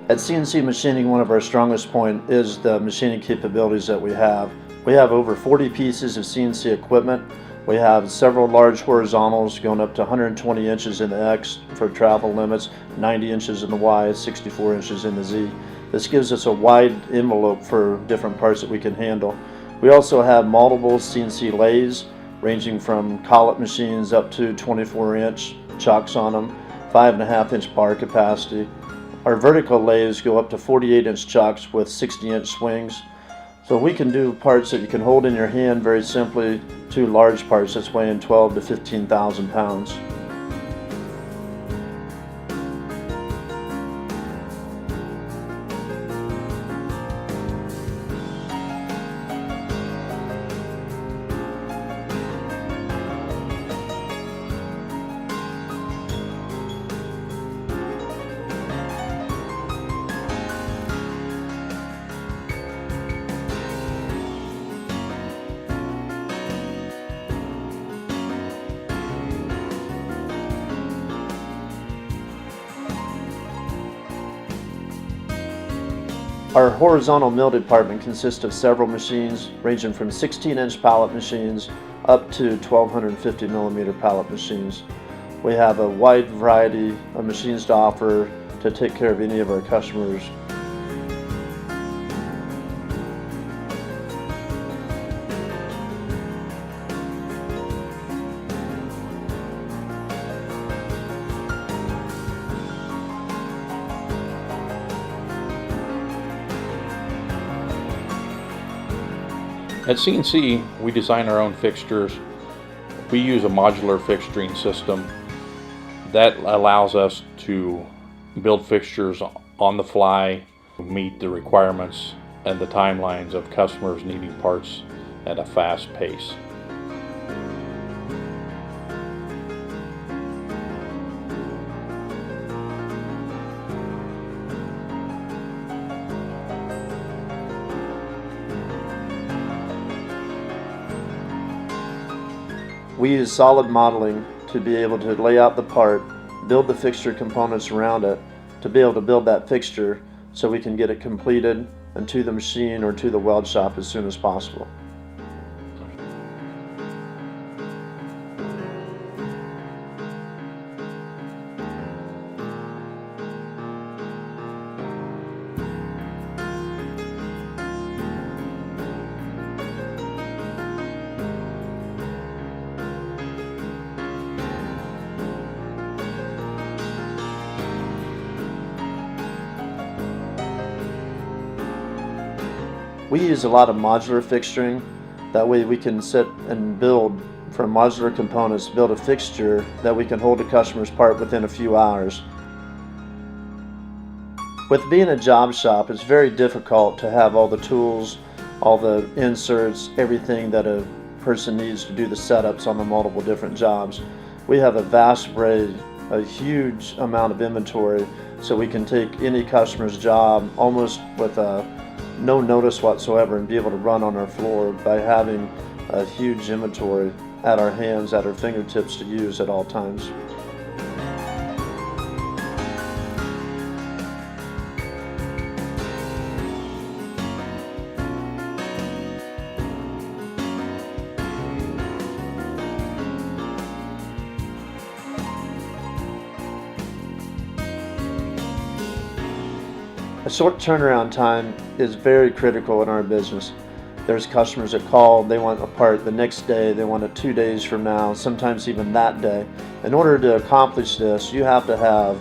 At C&C Machining, one of our strongest points is the machining capabilities that we have. We have over 40 pieces of CNC equipment. We have several large horizontals going up to 120 inches in the X for travel limits, 90 inches in the Y, 64 inches in the Z. This gives us a wide envelope for different parts that we can handle. We also have multiple CNC lathes ranging from collet machines up to 24-inch chucks on them, 5.5-inch bar capacity. Our vertical lathes go up to 48-inch chucks with 60-inch swings. So we can do parts that you can hold in your hand very simply to large parts that's weighing 12 to 15,000 pounds. Our horizontal mill department consists of several machines ranging from 16-inch pallet machines up to 1250 millimeter pallet machines. We have a wide variety of machines to offer to take care of any of our customers. At C&C, we design our own fixtures. We use a modular fixturing system that allows us to build fixtures on the fly, meet the requirements and the timelines of customers needing parts at a fast pace. We use solid modeling to be able to lay out the part, build the fixture components around it, to be able to build that fixture so we can get it completed and to the machine or to the weld shop as soon as possible. We use a lot of modular fixturing. That way we can sit and build from modular components, build a fixture that we can hold a customer's part within a few hours. With being a job shop, it's very difficult to have all the tools, all the inserts, everything that a person needs to do the setups on the multiple different jobs. We have a vast array, a huge amount of inventory, so we can take any customer's job almost with no notice whatsoever and be able to run on our floor by having a huge inventory at our hands, at our fingertips to use at all times. A short turnaround time is very critical in our business. There's customers that call, they want a part the next day, they want it 2 days from now, sometimes even that day. In order to accomplish this, you have to have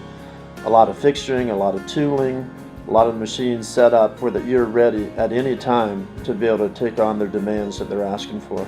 a lot of fixturing, a lot of tooling, a lot of machines set up where that you're ready at any time to be able to take on their demands that they're asking for.